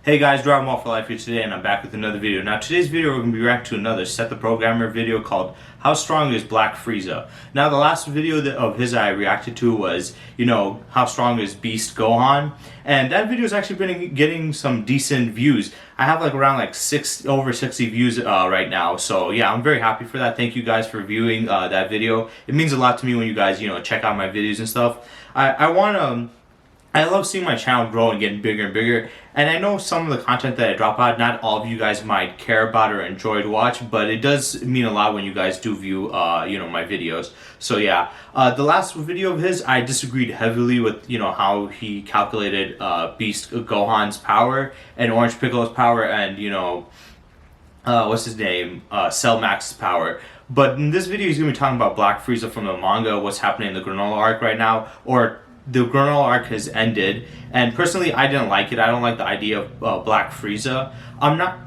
Hey guys, Drama for Life here today, and I'm back with another video. Now today's video we're going to be reacting to another SethTheProgrammer video called How Strong is Black Frieza? Now the last video of his I reacted to was, how strong is Beast Gohan? And that video has actually been getting some decent views. I have around over 60 views right now. So yeah, I'm very happy for that. Thank you guys for viewing that video. It means a lot to me when you guys, check out my videos and stuff. I love seeing my channel grow and getting bigger and bigger, and I know some of the content that I drop out, not all of you guys might care about or enjoy to watch, but it does mean a lot when you guys do view, my videos. So yeah, the last video of his, I disagreed heavily with, how he calculated Beast Gohan's power and Orange Piccolo's power and, what's his name, Cell Max's power. But in this video, he's going to be talking about Black Frieza from the manga, what's happening in the Granolah arc right now, or the Granolah arc has ended, and personally I didn't like it. I don't like the idea of Black Frieza. I'm not...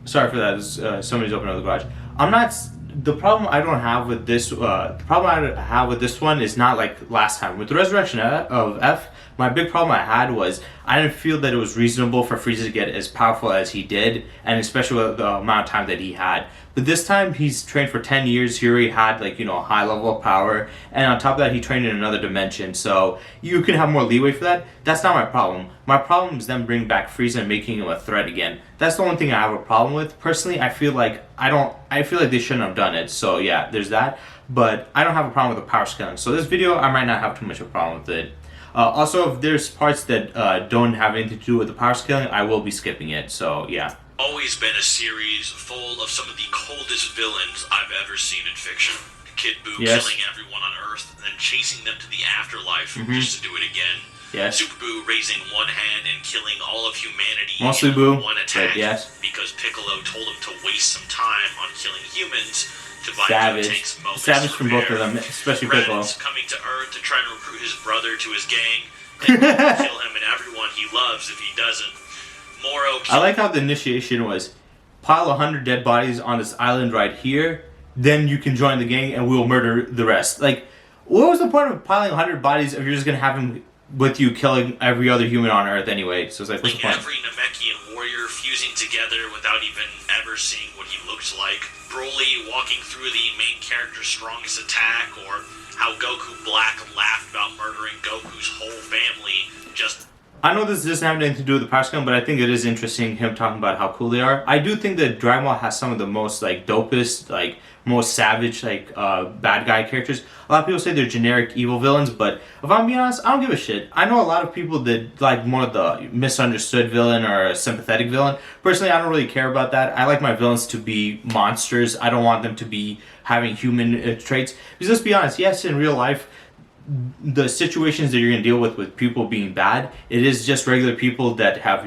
Sorry for that, somebody's opening up the garage. I'm not... The problem I don't have with this, the problem I have with this one is not like last time. With the Resurrection of F, my big problem I had was I didn't feel that it was reasonable for Frieza to get as powerful as he did, and especially with the amount of time that he had. But this time he's trained for 10 years, he already had a high level of power, and on top of that he trained in another dimension, so you can have more leeway for that. That's not my problem. My problem is them bringing back Frieza and making him a threat again. That's the one thing I have a problem with. Personally, I feel like they shouldn't have done it, so yeah, there's that. But I don't have a problem with the power scaling, so this video I might not have too much of a problem with it. Also, if there's parts that don't have anything to do with the power scaling, I will be skipping it, so yeah. Always been a series full of some of the coldest villains I've ever seen in fiction. Kid Buu killing everyone on Earth and then chasing them to the afterlife just to do it again. Yes. Super Buu raising one hand and killing all of humanity Mostly in Buu, one attack because Piccolo told him to waste some time on killing humans to buy Gotenks moments. Savage from both of them, especially Piccolo. Coming to Earth to try to recruit his brother to his gang and kill him and everyone he loves if he doesn't. Moro I like how the initiation was pile 100 dead bodies on this island right here, then you can join the gang and we'll murder the rest. Like, what was the point of piling 100 bodies if you're just gonna have him with you killing every other human on Earth anyway? So it's like, what's the point? Every Namekian warrior fusing together without even ever seeing what he looked like. Broly walking through the main character's strongest attack, or how Goku Black laughed about murdering Goku's whole family just... I know this doesn't have anything to do with the power scaling, but I think it is interesting him talking about how cool they are. I do think that Dragon Ball has some of the most dopest, most savage bad guy characters. A lot of people say they're generic evil villains, but if I'm being honest, I don't give a shit. I know a lot of people that like more of the misunderstood villain or a sympathetic villain. Personally, I don't really care about that. I like my villains to be monsters. I don't want them to be having human traits. Because let's be honest, yes, in real life, the situations that you're going to deal with people being bad, it is just regular people that have,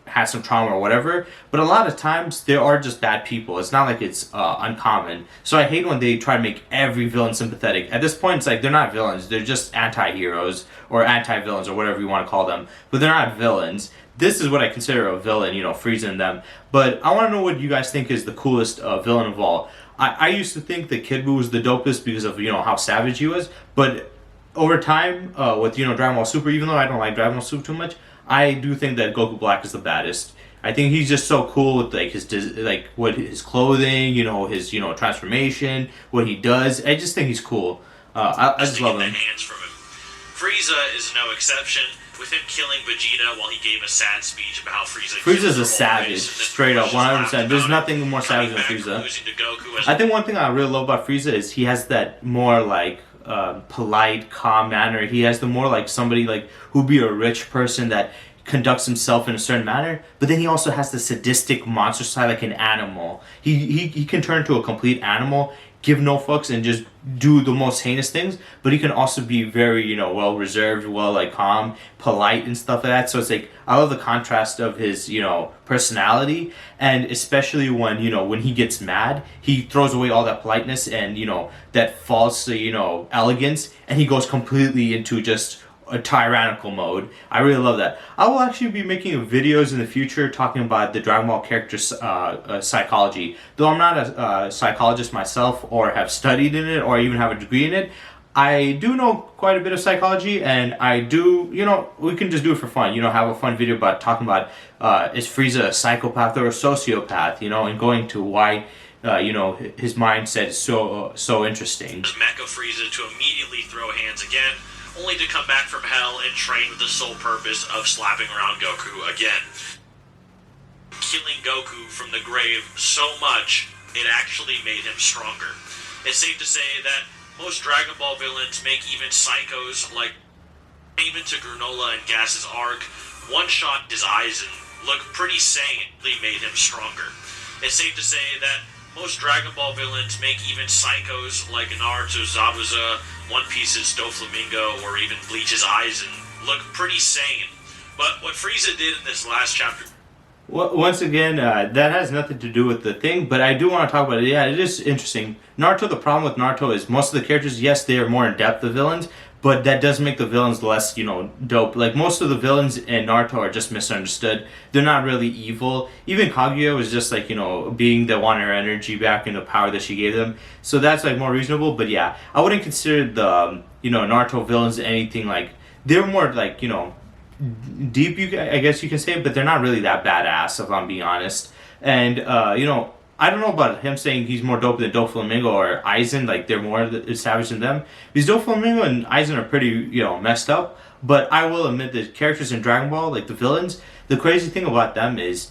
had some trauma or whatever, but a lot of times they are just bad people. It's not like it's uncommon. So I hate when they try to make every villain sympathetic. At this point, it's like they're not villains, they're just anti-heroes or anti-villains or whatever you want to call them, but they're not villains. This is what I consider a villain, Frieza and them. But I want to know what you guys think is the coolest villain of all. I used to think that Kid Buu was the dopest because of, how savage he was, but over time, with Dragon Ball Super, even though I don't like Dragon Ball Super too much, I do think that Goku Black is the baddest. I think he's just so cool with his clothing, his transformation, what he does. I just think he's cool. I just love him. Frieza is no exception, with him killing Vegeta while he gave a sad speech about how Frieza's a savage, straight up, 100%. There's nothing more savage than Frieza. I think one thing I really love about Frieza is he has that more polite, calm manner. He has the more somebody who'd be a rich person that conducts himself in a certain manner, but then he also has the sadistic monster side, like an animal. He can turn into a complete animal, give no fucks, and just do the most heinous things, but he can also be very, well reserved, calm, polite and stuff like that. So it's I love the contrast of his, personality, and especially when, when he gets mad, he throws away all that politeness and, that false, elegance, and he goes completely into just a tyrannical mode. I really love that. I will actually be making videos in the future talking about the Dragon Ball character's psychology. Though I'm not a psychologist myself or have studied in it or even have a degree in it, I do know quite a bit of psychology, and I do, we can just do it for fun. Have a fun video about talking about is Frieza a psychopath or a sociopath, and going to why, his mindset is so interesting. Mecha Frieza to immediately throw hands again, only to come back from hell and train with the sole purpose of slapping around Goku again. Killing Goku from the grave so much, it actually made him stronger. It's safe to say that most Dragon Ball villains make even psychos like even to Granolah and Gas's arc, one-shot his eyes and look pretty sane, made him stronger. It's safe to say that most Dragon Ball villains make even psychos like Naruto's Zabuza, One Piece's Doflamingo, or even Bleach's eyes and look pretty sane. But what Frieza did in this last chapter... Well, once again, that has nothing to do with the thing, but I do want to talk about it. Yeah, it is interesting. Naruto, the problem with Naruto is most of the characters, yes, they are more in-depth, the villains, but that does make the villains less, dope. Like, most of the villains in Naruto are just misunderstood. They're not really evil. Even Kaguya was just, like, being that wanted her energy back and the power that she gave them. So that's, like, more reasonable, but yeah, I wouldn't consider the, Naruto villains anything, like, they're more, like, deep, I guess you can say, but they're not really that badass, if I'm being honest. And I don't know about him saying he's more dope than Doflamingo or Aizen, like they're more savage than them, because Doflamingo and Aizen are pretty messed up. But I will admit the characters in Dragon Ball, like the villains, the crazy thing about them is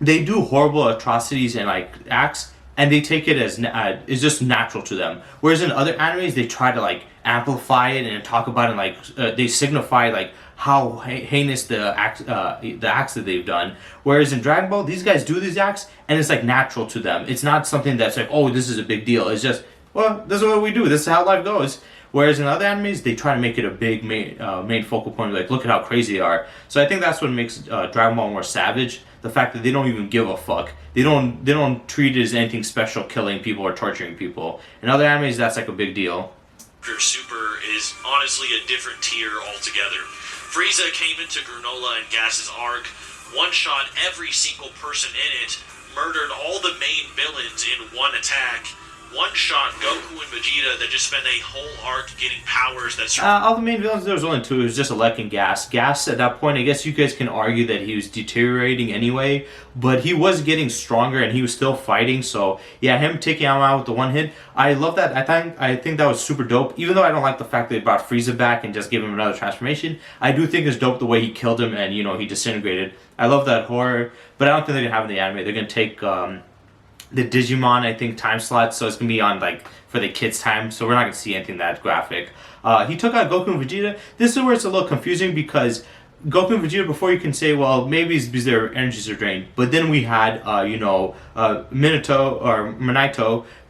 they do horrible atrocities and like acts, and they take it as it's just natural to them. Whereas in other animes, they try to like amplify it and talk about it, like they signify like how heinous the acts that they've done. Whereas in Dragon Ball, these guys do these acts, and it's like natural to them. It's not something that's like, oh, this is a big deal. It's just, well, this is what we do. This is how life goes. Whereas in other animes, they try to make it a big main focal point. Like, look at how crazy they are. So I think that's what makes Dragon Ball more savage. The fact that they don't even give a fuck. They don't treat it as anything special, killing people or torturing people. In other animes, that's like a big deal. Super is honestly a different tier altogether. Frieza came into Granolah and Gas's arc, one-shot every single person in it, murdered all the main villains in one attack, one-shot Goku and Vegeta that just spent a whole arc getting powers that... all the main villains, there was only two. It was just Alec and Gas. Gas, at that point, I guess you guys can argue that he was deteriorating anyway, but he was getting stronger and he was still fighting, so yeah, him taking him out with the one hit, I love that. I think that was super dope, even though I don't like the fact that they brought Frieza back and just gave him another transformation. I do think it's dope the way he killed him and, he disintegrated. I love that horror, but I don't think they're going to have it in the anime. They're going to take... the Digimon, I think, time slot, so it's gonna be on like for the kids' time, so we're not gonna see anything that graphic. He took out Goku and Vegeta. This is where it's a little confusing because Goku and Vegeta, before you can say, well, maybe it's because their energies are drained, but then we had Minato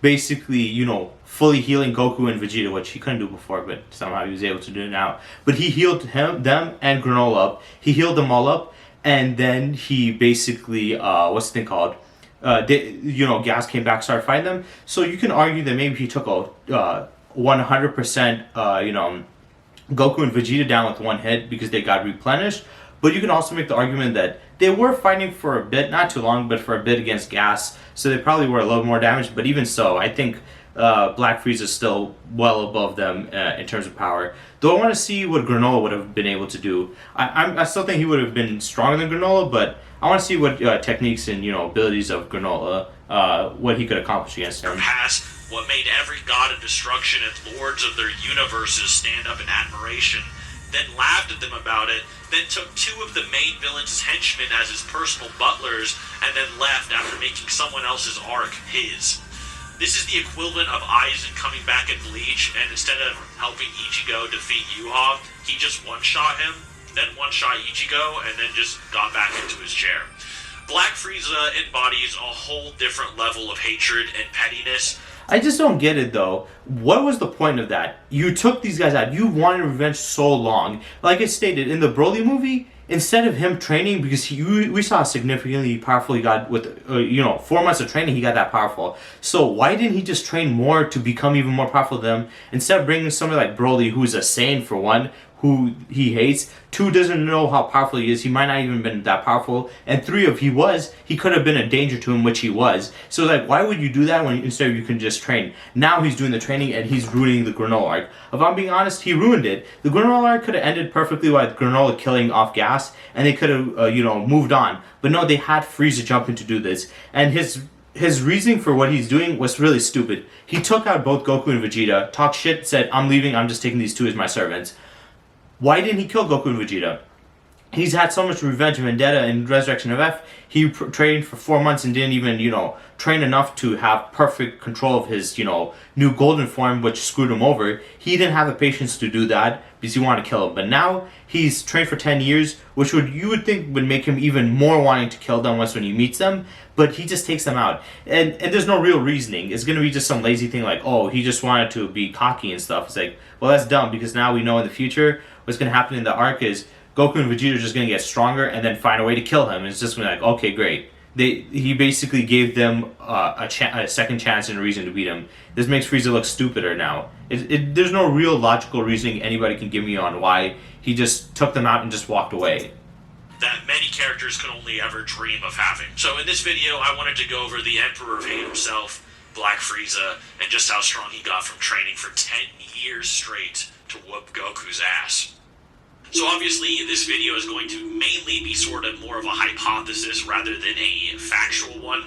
basically fully healing Goku and Vegeta, which he couldn't do before, but somehow he was able to do it now. But he healed them and Granolah up. He healed them all up, and then he basically what's the thing called? Gas came back, started fighting them. So you can argue that maybe he took a 100%, Goku and Vegeta down with one hit because they got replenished. But you can also make the argument that they were fighting for a bit, not too long, but for a bit against Gas. So they probably were a little more damaged. But even so, I think Black Frieza is still well above them in terms of power. Though I want to see what Granolah would have been able to do. I still think he would have been stronger than Granolah, but I want to see what techniques and abilities of Granolah, what he could accomplish against him. Past what made every god of destruction and lords of their universes stand up in admiration, then laughed at them about it, then took two of the main villain's henchmen as his personal butlers, and then left after making someone else's arc his. This is the equivalent of Aizen coming back in Bleach, and instead of helping Ichigo defeat Yuha, he just one-shot him, then one-shot Ichigo, and then just got back into his chair. Black Frieza embodies a whole different level of hatred and pettiness. I just don't get it, though. What was the point of that? You took these guys out. You wanted revenge so long. Like I stated, in the Broly movie, instead of him training, because we saw significantly powerful he got with, 4 months of training, he got that powerful. So why didn't he just train more to become even more powerful than them, instead of bringing somebody like Broly, who's a Saiyan for one, who he hates. 2 doesn't know how powerful he is. He might not even been that powerful. And 3, if he was, he could have been a danger to him, which he was. So like, why would you do that when instead you can just train? Now he's doing the training and he's ruining the Granolah arc. If I'm being honest, he ruined it. The Granolah arc could have ended perfectly with Granolah killing off Gas, and they could have moved on. But no, they had Frieza jump in to do this, and his reasoning for what he's doing was really stupid. He took out both Goku and Vegeta, talked shit, said, I'm leaving, I'm just taking these 2 as my servants. Why didn't he kill Goku and Vegeta? He's had so much revenge and vendetta in Resurrection of F. He trained for 4 months and didn't even, train enough to have perfect control of his, new golden form, which screwed him over. He didn't have the patience to do that because he wanted to kill him. But now he's trained for 10 years, which you would think would make him even more wanting to kill them once when he meets them. But he just takes them out. And there's no real reasoning. It's going to be just some lazy thing like, oh, he just wanted to be cocky and stuff. It's like, well, that's dumb, because now we know in the future what's going to happen in the arc is Goku and Vegeta are just going to get stronger and then find a way to kill him. It's just going to be like, okay, great. He basically gave them a second chance and a reason to beat him. This makes Frieza look stupider now. There's no real logical reasoning anybody can give me on why he just took them out and just walked away. That many characters could only ever dream of having. So in this video, I wanted to go over the Emperor of Hate himself, Black Frieza, and just how strong he got from training for 10 years straight to whoop Goku's ass. So obviously, this video is going to mainly be sort of more of a hypothesis rather than a factual one.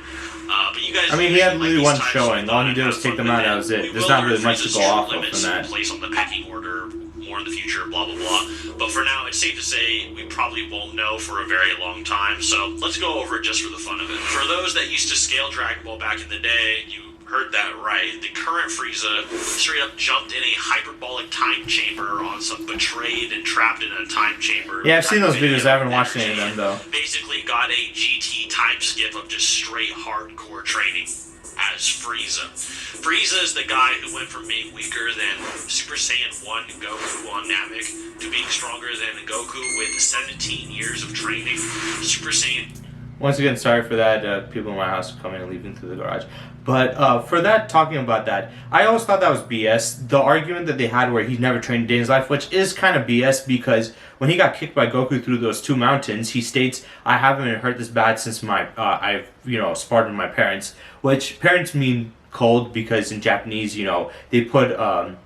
But you guys, I mean, he had really one showing. All he did was take them out, and that was it. There's not really much to go off of from that. Place on the pecking order more in the future, blah blah blah. But for now, it's safe to say we probably won't know for a very long time. So let's go over it just for the fun of it. For those that used to scale Dragon Ball back in the day, you heard that right. The current Frieza straight up jumped in a hyperbolic time chamber on some betrayed and trapped in a time chamber. Yeah, I've seen those videos. I haven't watched any of them though. Basically got a GT time skip of just straight hardcore training as Frieza. Frieza is the guy who went from being weaker than Super Saiyan 1 Goku on Namek to being stronger than Goku with 17 years of training. Super Saiyan. Once again, sorry for that. People in my house are coming and leaving through the garage. But for that, talking about that, I always thought that was BS. The argument that they had where he's never trained a day in his life, which is kind of BS, because when he got kicked by Goku through those 2 mountains, he states, I haven't been hurt this bad since I've sparred with my parents, which parents mean cold, because in Japanese, they put,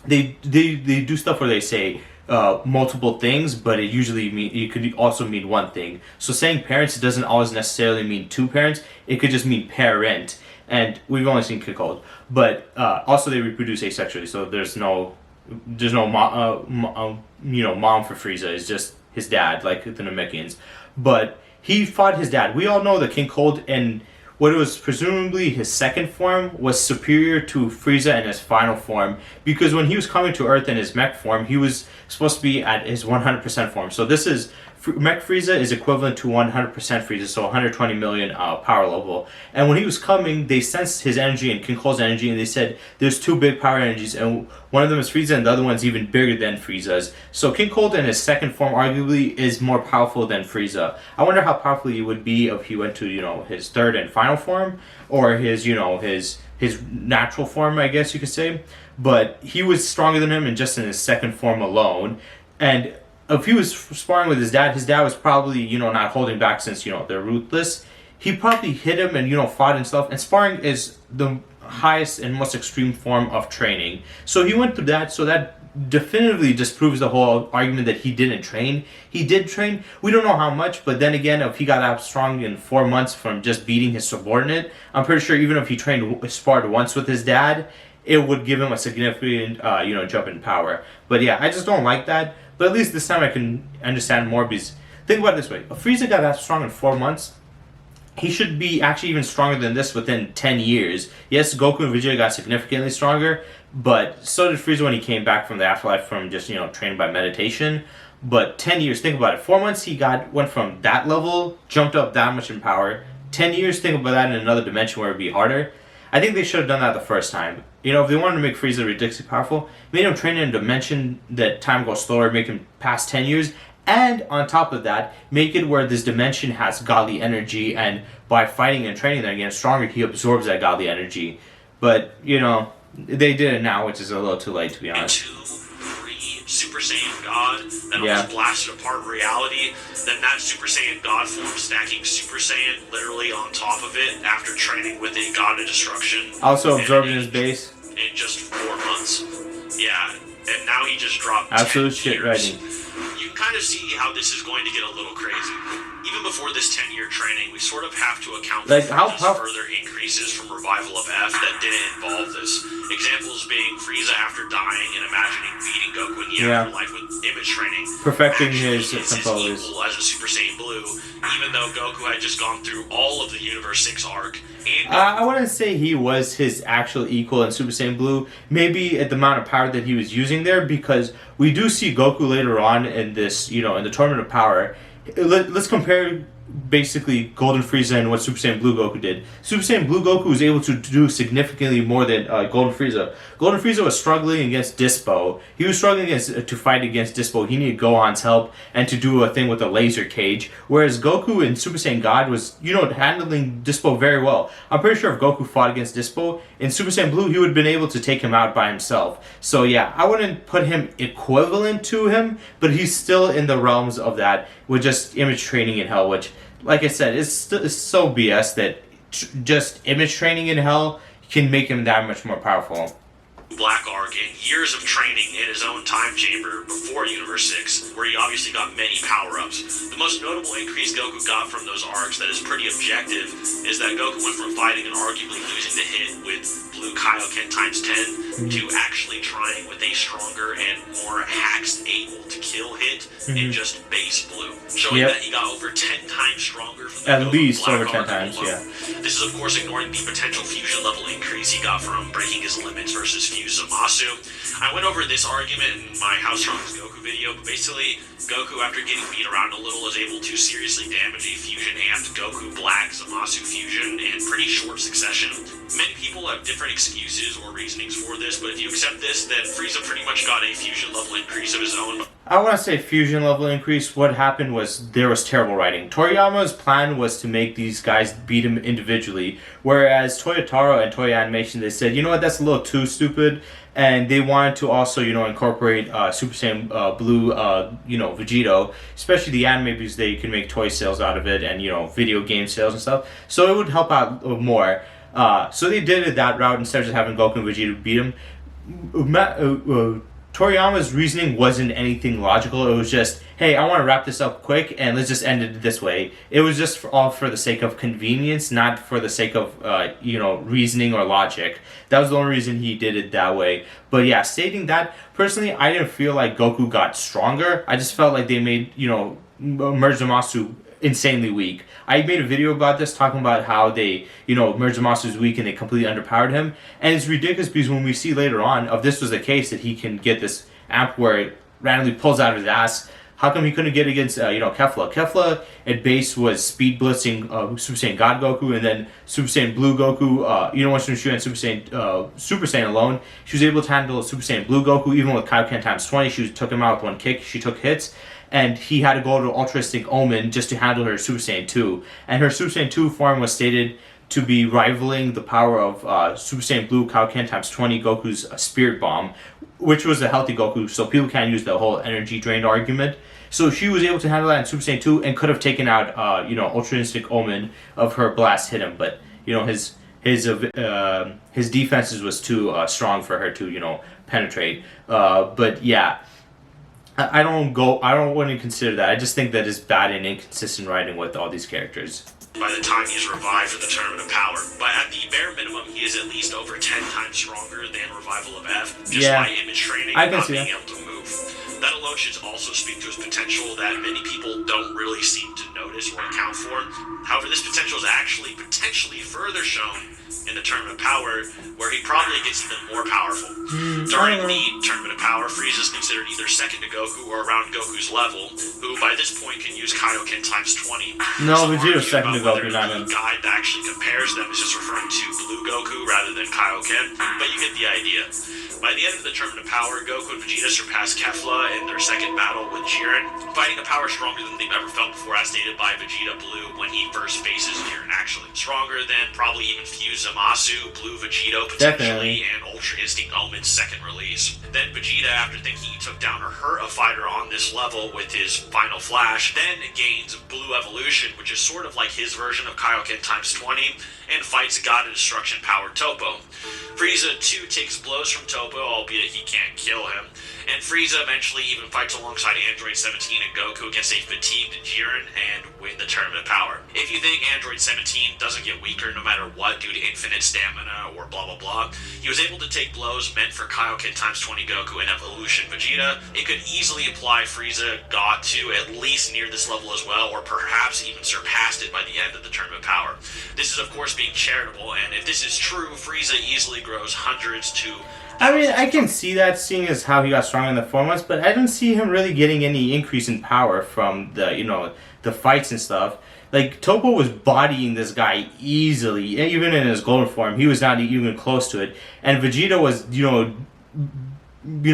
they do stuff where they say, multiple things, but it could also mean one thing. So saying parents doesn't always necessarily mean 2 parents. It could just mean parent, and we've only seen Kikold. But also they reproduce asexually, so there's no mom for Frieza. It's just his dad, like the Namekians. But he fought his dad. We all know that King Cold and what was presumably his second form was superior to Frieza in his final form, because when he was coming to Earth in his mech form, he was supposed to be at his 100% form. So this is, Mech Frieza is equivalent to 100% Frieza, so 120 million power level. And when he was coming, they sensed his energy and King Cole's energy, and they said there's 2 big power energies, and one of them is Frieza and the other one's even bigger than Frieza's. So King Cold in his second form arguably is more powerful than Frieza. I wonder how powerful he would be if he went to, his third and final form, or his natural form, I guess you could say. But he was stronger than him in just in his second form alone. And if he was sparring with his dad was probably, not holding back, since, they're ruthless. He probably hit him and, fought and stuff. And sparring is the highest and most extreme form of training. So he went through that, so that definitively disproves the whole argument that he didn't train. He did train. We don't know how much, but then again, if he got that strong in 4 months from just beating his subordinate, I'm pretty sure even if he sparred once with his dad, it would give him a significant, jump in power. But yeah, I just don't like that. But at least this time I can understand more, because think about it this way. If Frieza got that strong in 4 months, he should be actually even stronger than this within 10 years. Yes, Goku and Vegeta got significantly stronger, but so did Frieza when he came back from the afterlife from just, training by meditation. But 10 years, think about it. 4 months he went from that level, jumped up that much in power. 10 years, think about that in another dimension where it'd be harder. I think they should have done that the first time. If they wanted to make Frieza ridiculously powerful, made him train in a dimension that time goes slower, make him pass 10 years, and on top of that, make it where this dimension has godly energy, and by fighting and training them again stronger, he absorbs that godly energy. But, they did it now, which is a little too late, to be honest. To free Super Saiyan God that almost blasted apart reality, then that Super Saiyan God form stacking Super Saiyan literally on top of it after training with a God of Destruction. Also absorbing his base. In just 4 months. Yeah, and now he just dropped absolute 10 shit years. writing. You can kind of see how this is going to get a little crazy. Even before this 10-year training, we sort of have to account for further increases from Revival of F that didn't involve this. Examples being Frieza after dying and imagining beating Goku in the afterlife with image training. Perfecting his controllers. Equal as a Super Saiyan Blue, even though Goku had just gone through all of the Universe 6 arc. And I wouldn't say he was his actual equal in Super Saiyan Blue. Maybe at the amount of power that he was using there, because we do see Goku later on in this, in the Tournament of Power. Let's compare basically Golden Frieza and what Super Saiyan Blue Goku did. Super Saiyan Blue Goku was able to do significantly more than Golden Frieza. Golden Frieza was struggling against Dispo. He was struggling to fight against Dispo. He needed Gohan's help and to do a thing with a laser cage. Whereas Goku in Super Saiyan God was, handling Dispo very well. I'm pretty sure if Goku fought against Dispo, in Super Saiyan Blue, he would have been able to take him out by himself. So yeah, I wouldn't put him equivalent to him, but he's still in the realms of that with just image training in Hell, which, like I said, it's so BS that just image training in Hell can make him that much more powerful. Black Arc and years of training in his own time chamber before Universe 6, where he obviously got many power-ups. The most notable increase Goku got from those arcs that is pretty objective is that Goku went from fighting and arguably losing the hit with Blue Kaioken times 10 to actually trying with a stronger and more hacks able to kill hit in just base Blue, showing that he got over 10 times stronger from the at least Black over 10 Arc times, alone. yeah. This is of course ignoring the potential fusion level increase he got from breaking his limits versus Fuse Zamasu. I went over this argument in my How Strong is Goku video, but basically Goku, after getting beat around a little, is able to seriously damage a fusion amped Goku Black Zamasu fusion in pretty short succession. Many people have different excuses or reasonings for this, but if you accept this, then Frieza pretty much got a fusion level increase of his own. I want to say fusion level increase. What happened was there was terrible writing. Toriyama's plan was to make these guys beat him individually, whereas Toyotaro and Toei Animation, they said, you know what, that's a little too stupid, and they wanted to also, incorporate Super Saiyan Blue, Vegito, especially the anime, because they can make toy sales out of it and, video game sales and stuff, so it would help out more. So they did it that route instead of just having Goku and Vegeta beat him. Toriyama's reasoning wasn't anything logical. It was just, hey, I want to wrap this up quick and let's just end it this way. It was just all for the sake of convenience, not for the sake of reasoning or logic. That was the only reason he did it that way. But yeah, stating that, personally, I didn't feel like Goku got stronger. I just felt like they made merged Zamasu insanely weak. I made a video about this talking about how they, merged Zamasu is weak and they completely underpowered him. And it's ridiculous because when we see later on, if this was the case, that he can get this amp where it randomly pulls out of his ass, how come he couldn't get against, Kefla? Kefla at base was speed blitzing Super Saiyan God Goku, and then Super Saiyan Blue Goku, once she went Super Saiyan alone, she was able to handle Super Saiyan Blue Goku, even with Kaioken times 20, she took him out with one kick, she took hits. And he had to go to Ultra Instinct Omen just to handle her Super Saiyan 2. And her Super Saiyan 2 form was stated to be rivaling the power of Super Saiyan Blue Kaioken times 20 Goku's Spirit Bomb, which was a healthy Goku, so people can't use the whole energy drained argument. So she was able to handle that in Super Saiyan 2 and could have taken out, Ultra Instinct Omen of her blast hit him. But, his defenses was too strong for her to, penetrate. But yeah. I don't want to consider that. I just think that is bad and inconsistent writing with all these characters. By the time he's revived for the Tournament of Power, but at the bare minimum, he is at least over 10 times stronger than Revival of F, just by image training and not being able to move. That alone should also speak to his potential that many people don't really seem to notice or account for. However, this potential is actually potentially further shown in the Tournament of Power, where he probably gets even more powerful. During the Tournament of Power, Frieza is considered either second to Goku or around Goku's level, who by this point can use Kaioken times 20. No, Vegeta's second to Goku, not him. The guide that actually compares them is just referring to Blue Goku rather than Kaioken, but you get the idea. By the end of the Tournament of Power, Goku and Vegeta surpass Kefla in their second battle with Jiren, fighting a power stronger than they've ever felt before, as stated defeated by Vegeta Blue when he first faces Jiren, actually. Stronger than probably even Fuse Zamasu, Blue Vegito potentially, and Ultra Instinct Omen's second release. Then Vegeta, after thinking he took down or hurt a fighter on this level with his final flash, then gains Blue Evolution, which is sort of like his version of Kaioken times 20, and fights God of Destruction powered Toppo. Frieza too takes blows from Toppo, albeit he can't kill him, and Frieza eventually even fights alongside Android 17 and Goku against a fatigued Jiren and win the Tournament of Power. If you think Android 17 doesn't get weaker no matter what due to infinite stamina or blah blah blah, he was able to take blows meant for Kaioken times 20 Goku and Evolution Vegeta. It could easily imply Frieza got to at least near this level as well, or perhaps even surpassed it by the end of the Tournament of Power. This is of course being charitable, and if this is true, Frieza easily grows hundreds to... I mean, I can see that, seeing as how he got stronger in the 4 months, but I don't see him really getting any increase in power from the, you know, the fights and stuff. Like, Toppo was bodying this guy easily, even in his golden form. He was not even close to it. And Vegeta was, you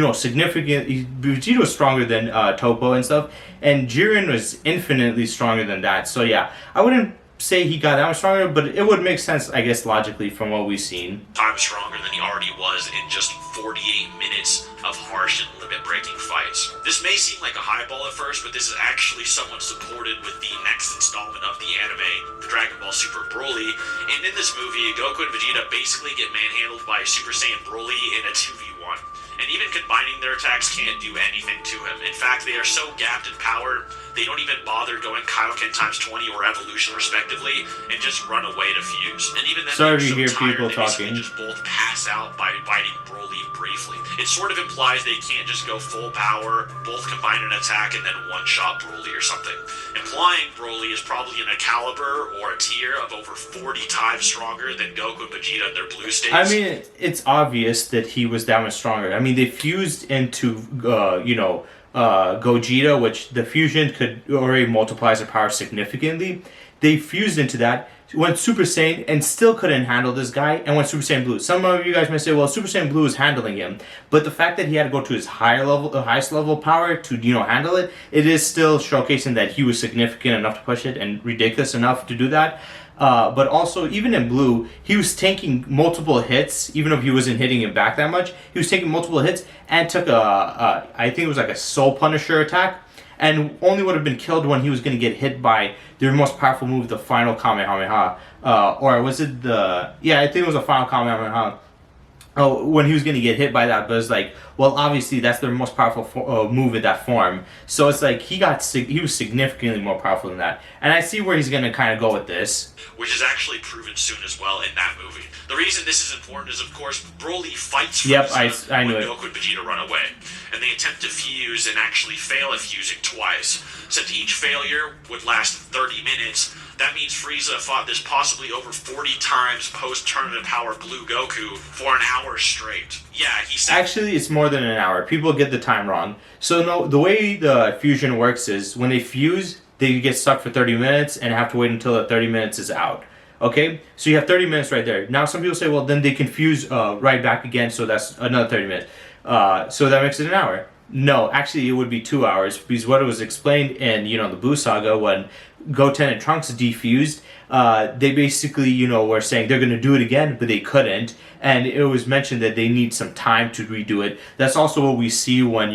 know, significant. Vegeta was stronger than Toppo and stuff, and Jiren was infinitely stronger than that. So yeah, I wouldn't say he got that much stronger, but it would make sense, I guess, logically from what we've seen. Times stronger than he already was in just 48 minutes of harsh and limit-breaking fights. This may seem like a highball at first, but this is actually somewhat supported with the next installment of the anime, the Dragon Ball Super Broly, and in this movie, Goku and Vegeta basically get manhandled by Super Saiyan Broly in a 2v1. And even combining their attacks can't do anything to him. In fact, they are so gapped in power, they don't even bother going Kaioken times 20 or Evolution respectively, and just run away to Fuse. And even then, sorry they're to so hear tired, people they basically talking. just both pass out by fighting Broly briefly. It sort of implies they can't just go full power, both combine an attack, and then one-shot Broly or something. Implying Broly is probably in a caliber or a tier of over 40 times stronger than Goku and Vegeta in their blue states. I mean, it's obvious that he was that much stronger. I mean, they fused into, Gogeta, which the fusion could already multiplies their power significantly. They fused into that, went Super Saiyan, and still couldn't handle this guy, and went Super Saiyan Blue. Some of you guys may say, well, Super Saiyan Blue is handling him, but the fact that he had to go to his highest level of power to, handle it, it is still showcasing that he was significant enough to push it, and ridiculous enough to do that. But also, even in Blue, he was taking multiple hits, even if he wasn't hitting him back that much. He was taking multiple hits and took I think it was like a Soul Punisher attack, and only would have been killed when he was going to get hit by their most powerful move, the final Kamehameha. Or was it the... Yeah, I think it was the final Kamehameha. Oh, when he was going to get hit by that, but it's like, well, obviously that's their most powerful move in that form. So it's like he was significantly more powerful than that. And I see where he's going to kind of go with this. Which is actually proven soon as well in that movie. The reason this is important is, of course, Broly fights Frieza I knew when it. Goku and Vegeta run away, and they attempt to fuse and actually fail at fusing twice. Since each failure would last 30 minutes, that means Frieza fought this possibly over 40 times post-tournament power Blue Goku for an hour straight. Yeah, he said... Actually, it's more than an hour. People get the time wrong. So no, the way the fusion works is when they fuse, they get stuck for 30 minutes and have to wait until the 30 minutes is out. Okay? So you have 30 minutes right there. Now some people say, well, then they can fuse right back again, so that's another 30 minutes. So that makes it an hour. No, actually it would be 2 hours, because what it was explained in, the Buu Saga, when Goten and Trunks defused, they basically, were saying they're going to do it again, but they couldn't. And it was mentioned that they need some time to redo it. That's also what we see when,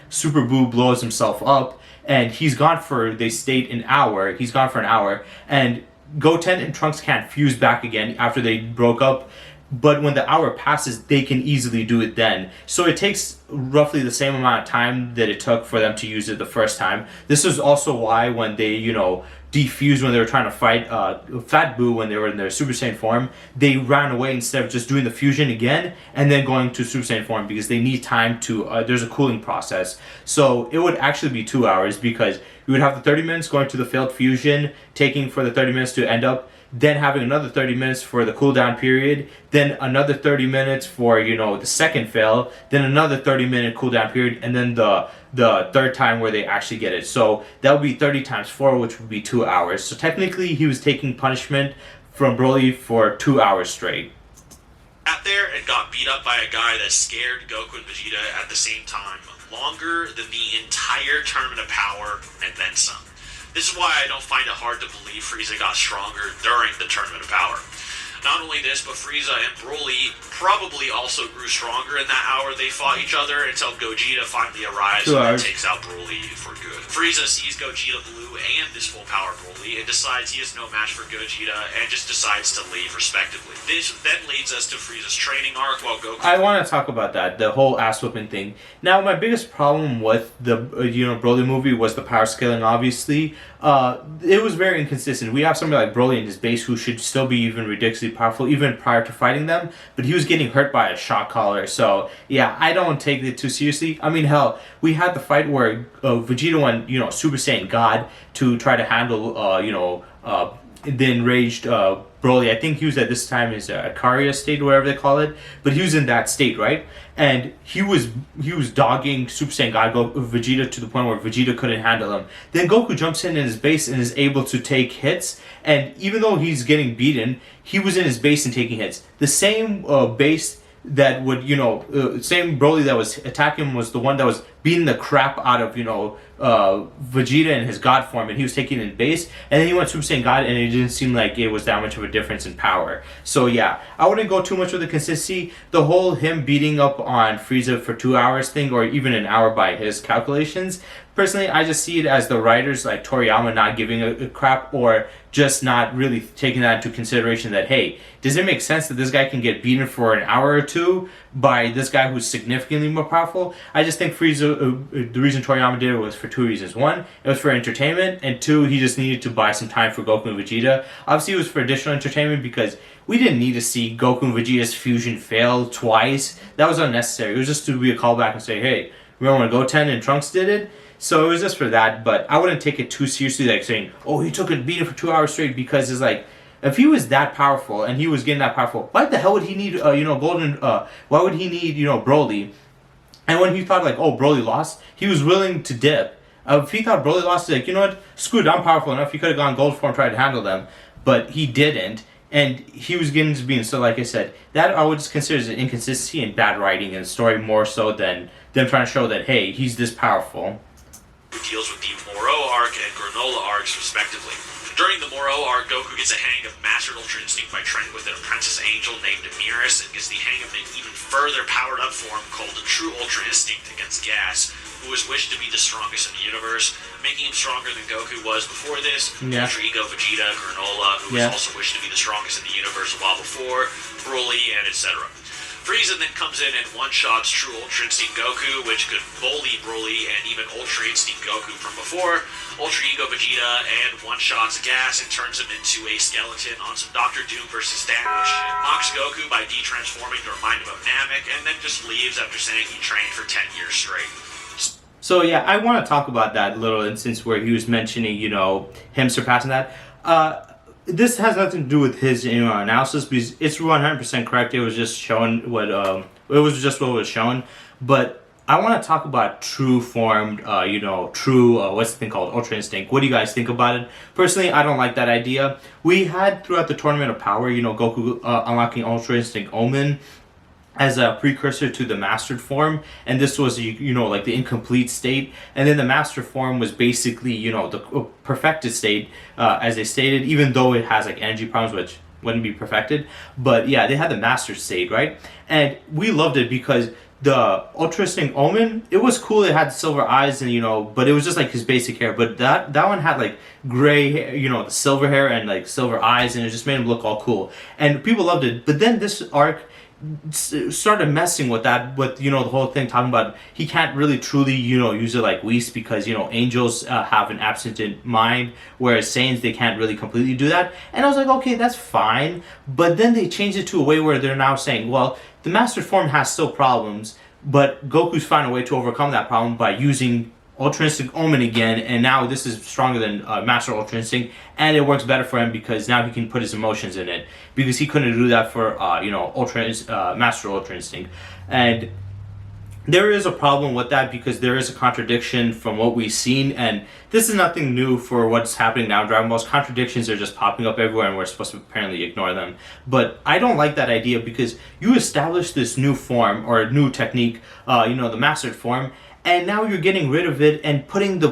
Super Buu blows himself up, and he's gone for, they state, an hour. He's gone for an hour, and Goten and Trunks can't fuse back again after they broke up. But when the hour passes, they can easily do it then. So it takes roughly the same amount of time that it took for them to use it the first time. This is also why when they, defused when they were trying to fight Fat Buu when they were in their Super Saiyan form, they ran away instead of just doing the fusion again and then going to Super Saiyan form, because they need time to, there's a cooling process. So it would actually be 2 hours, because you would have the 30 minutes going to the failed fusion, taking for the 30 minutes to end up, then having another 30 minutes for the cooldown period, then another 30 minutes for, the second fail, then another 30-minute cooldown period, and then the third time where they actually get it. So that would be 30 times 4, which would be 2 hours. So technically he was taking punishment from Broly for 2 hours straight. Sat there and got beat up by a guy that scared Goku and Vegeta at the same time, longer than the entire Tournament of Power and then some. This is why I don't find it hard to believe Frieza got stronger during the Tournament of Power. Not only this, but Frieza and Broly probably also grew stronger in that hour they fought each other until Gogeta finally arrives and takes out Broly for good. Frieza sees Gogeta Blue and this full power Broly and decides he is no match for Gogeta and just decides to leave respectively. This then leads us to Frieza's training arc while Goku... I want to talk about that, the whole ass whooping thing. Now, my biggest problem with the Broly movie was the power scaling, obviously. It was very inconsistent. We have somebody like Broly in his base who should still be even ridiculously powerful, even prior to fighting them, but he was getting hurt by a shock collar. So, yeah, I don't take it too seriously. I mean, hell, we had the fight where Vegeta went, Super Saiyan God to try to handle, the enraged Broly. I think he was at this time his Akaria state, whatever they call it, but he was in that state, right? And he was dogging Super Saiyan God Vegeta to the point where Vegeta couldn't handle him. Then Goku jumps in his base and is able to take hits, and even though he's getting beaten, he was in his base and taking hits. The same base that would, same Broly that was attacking him was the one that was beating the crap out of, Vegeta in his God form, and he was taking it in base, and then he went Super Saiyan God, and it didn't seem like it was that much of a difference in power. So yeah, I wouldn't go too much with the consistency. The whole him beating up on Frieza for 2 hours thing, or even an hour by his calculations, personally, I just see it as the writers like Toriyama not giving a crap, or just not really taking that into consideration that, hey, does it make sense that this guy can get beaten for an hour or two by this guy who's significantly more powerful? I just think Frieza, the reason Toriyama did it was for two reasons. One, it was for entertainment, and two, he just needed to buy some time for Goku and Vegeta. Obviously, it was for additional entertainment because we didn't need to see Goku and Vegeta's fusion fail twice. That was unnecessary. It was just to be a callback and say, hey, remember when Goten and Trunks did it? So it was just for that, but I wouldn't take it too seriously, like saying, oh, he took a beating for 2 hours straight, because it's like, if he was that powerful and he was getting that powerful, why the hell would he need, why would he need, Broly? And when he thought like, oh, Broly lost, he was willing to dip. If he thought Broly lost, he's like, you know what, screw it, I'm powerful enough, he could have gone gold form, tried to handle them, but he didn't. And he was getting to being, so like I said, that I would just consider as an inconsistency and bad writing in the story, more so than them trying to show that, hey, he's this powerful. Who deals with the Moro arc and Granolah arcs, respectively. During the Moro arc, Goku gets a hang of Mastered Ultra Instinct by training with an apprentice angel named Beerus, and gets the hang of an even further powered up form called the True Ultra Instinct against Gas, who was wished to be the strongest in the universe, making him stronger than Goku was before this. Yeah. Ultra Ego Vegeta, Granolah, who was also wished to be the strongest in the universe a while before, Broly, and etc. Frieza then comes in and one-shots True Ultra Instinct Goku, which could bully Broly and even Ultra Instinct Goku from before, Ultra Ego Vegeta, and one-shots Gas and turns him into a skeleton on some Dr. Doom versus Thanos shit. Mocks Goku by de-transforming to remind him of Namek, and then just leaves after saying he trained for 10 years straight. So yeah, I want to talk about that little instance where he was mentioning, him surpassing that. This has nothing to do with his analysis, because it's 100% correct. It was just shown what was shown. But I want to talk about true formed, what's the thing called, Ultra Instinct. What do you guys think about it? Personally, I don't like that idea. We had throughout the Tournament of Power, Goku unlocking Ultra Instinct Omen as a precursor to the mastered form, and this was like the incomplete state, and then the master form was basically the perfected state, as they stated, even though it has like energy problems which wouldn't be perfected. But yeah, they had the master state, right? And we loved it because the Ultra Instinct Omen, it was cool. It had silver eyes, and but it was just like his basic hair. But that one had like gray hair, the silver hair and like silver eyes, and it just made him look all cool, and people loved it. But then this arc started messing with that, with the whole thing talking about he can't really truly use it like Whis, because angels have an absent mind, whereas Saiyans, they can't really completely do that. And I was like, okay, that's fine. But then they changed it to a way where they're now saying, well, the master form has still problems, but Goku's found a way to overcome that problem by using Ultra Instinct Omen again, and now this is stronger than Master Ultra Instinct, and it works better for him because now he can put his emotions in it, because he couldn't do that for Master Ultra Instinct. And there is a problem with that, because there is a contradiction from what we've seen, and this is nothing new for what's happening now in Dragon Ball. Contradictions are just popping up everywhere, and we're supposed to apparently ignore them. But I don't like that idea, because you establish this new form or new technique, the mastered form, and now you're getting rid of it and putting the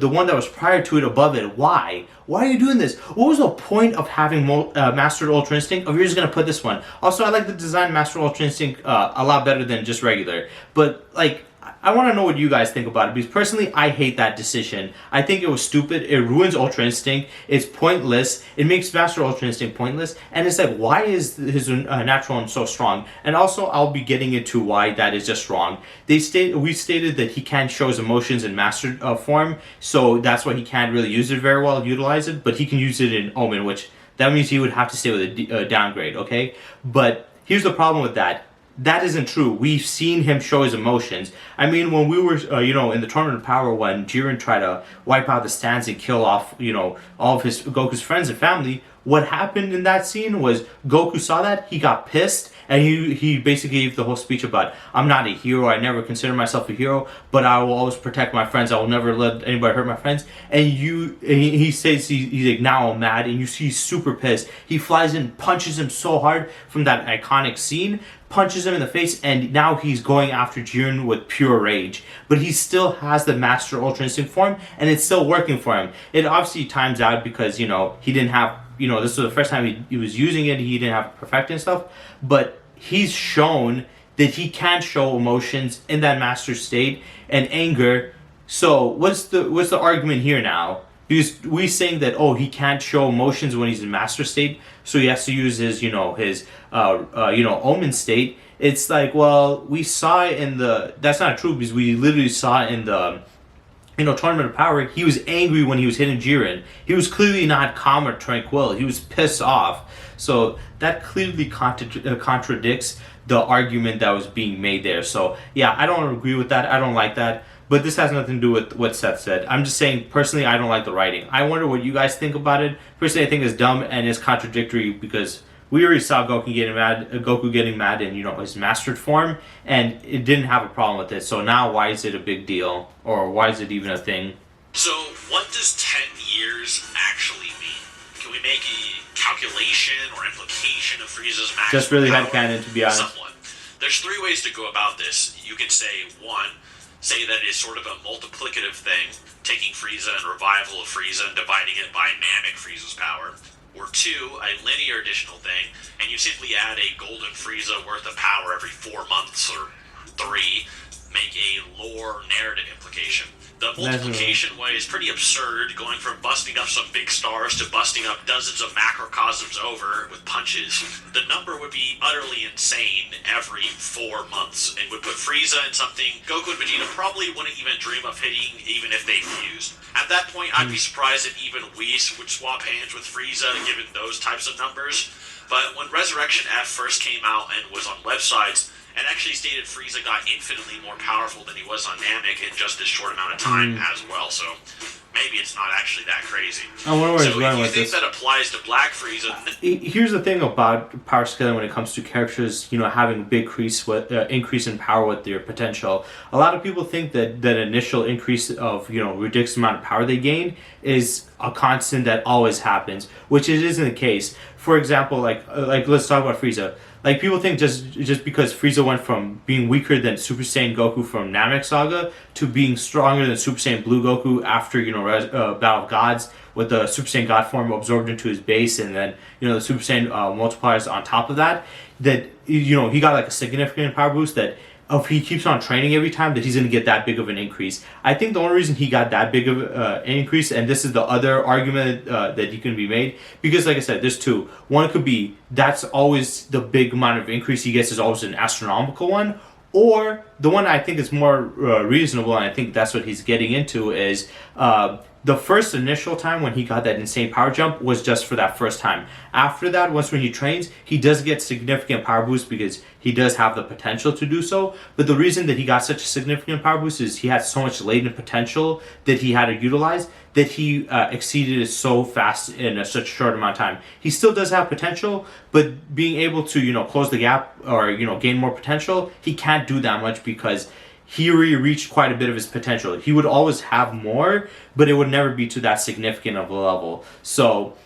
one that was prior to it above it. Why? Why are you doing this? What was the point of having Mastered Ultra Instinct if you're just going to put this one? Also, I like the design Mastered Ultra Instinct a lot better than just regular. But, like, I want to know what you guys think about it, because personally, I hate that decision. I think it was stupid. It ruins Ultra Instinct. It's pointless. It makes Master Ultra Instinct pointless. And it's like, why is his natural one so strong? And also, I'll be getting into why that is just wrong. We stated that he can't show his emotions in Mastered form, so that's why he can't really use it very well, utilize it. But he can use it in Omen, which that means he would have to stay with a downgrade, okay? But here's the problem with that. That isn't true. We've seen him show his emotions. I mean, when we were, in the Tournament of Power, when Jiren tried to wipe out the stands and kill off, all of Goku's friends and family, what happened in that scene was Goku saw that, he got pissed, and he basically gave the whole speech about, I'm not a hero, I never consider myself a hero, but I will always protect my friends, I will never let anybody hurt my friends. And he says he's like, now I'm mad, and you see he's super pissed. He flies in, punches him so hard from that iconic scene, punches him in the face, and now he's going after Jiren with pure rage. But he still has the Master Ultra Instinct form, and it's still working for him. It obviously times out because, he didn't have, this was the first time he was using it, he didn't have it perfected and stuff, but he's shown that he can show emotions in that master state and anger. So what's the argument here now? Because we're saying that, he can't show emotions when he's in master state, so he has to use his Omen state. It's like, well, we saw it that's not true, because we literally saw it in the Tournament of Power. He was angry when he was hitting Jiren. He was clearly not calm or tranquil. He was pissed off. So that clearly contradicts the argument that was being made there. So yeah, I don't agree with that. I don't like that. But this has nothing to do with what Seth said. I'm just saying, personally, I don't like the writing. I wonder what you guys think about it. Personally, I think it's dumb and it's contradictory, because we already saw Goku getting mad in, his mastered form, and it didn't have a problem with it. So now, why is it a big deal? Or why is it even a thing? So, what does 10 years actually mean? Can we make a calculation or implication of Frieza's maximum Just really power? headcanon, to be honest. Somewhat. There's three ways to go about this. You can say, one, say that it's sort of a multiplicative thing, taking Frieza and revival of Frieza and dividing it by Namek Frieza's power. Or two, a linear additional thing, and you simply add a golden Frieza worth of power every 4 months, or 3, make a lore narrative implication. The multiplication way is pretty absurd, going from busting up some big stars to busting up dozens of macrocosms over with punches. The number would be utterly insane every 4 months, and would put Frieza in something Goku and Vegeta probably wouldn't even dream of hitting, even if they fused. At that point, I'd be surprised if even Whis would swap hands with Frieza, given those types of numbers. But when Resurrection F first came out and was on websites, and actually stated Frieza got infinitely more powerful than he was on Namek in just this short amount of time as well, so maybe it's not actually that crazy. I wonder where he's going with this. So if you think that applies to Black Frieza... Here's the thing about power scaling when it comes to characters, having big increase in power with their potential. A lot of people think that that initial increase of, ridiculous amount of power they gain is a constant that always happens, which it isn't the case. For example, like let's talk about Frieza. Like, people think just because Frieza went from being weaker than Super Saiyan Goku from Namek Saga to being stronger than Super Saiyan Blue Goku after, Battle of Gods, with the Super Saiyan God form absorbed into his base, and then, the Super Saiyan multipliers on top of that, he got like a significant power boost that if he keeps on training every time, that he's going to get that big of an increase. I think the only reason he got that big of an increase, and this is the other argument that he can be made, because like I said, there's two. One could be that's always the big amount of increase he gets is always an astronomical one, or the one I think is more reasonable, and I think that's what he's getting into, is the first initial time when he got that insane power jump was just for that first time. After that, once when he trains, he does get significant power boost because he does have the potential to do so. But the reason that he got such a significant power boost is he had so much latent potential that he had to utilize, that he exceeded it so fast in such a short amount of time. He still does have potential, but being able to, close the gap or, gain more potential, he can't do that much because he already reached quite a bit of his potential. He would always have more, but it would never be to that significant of a level. So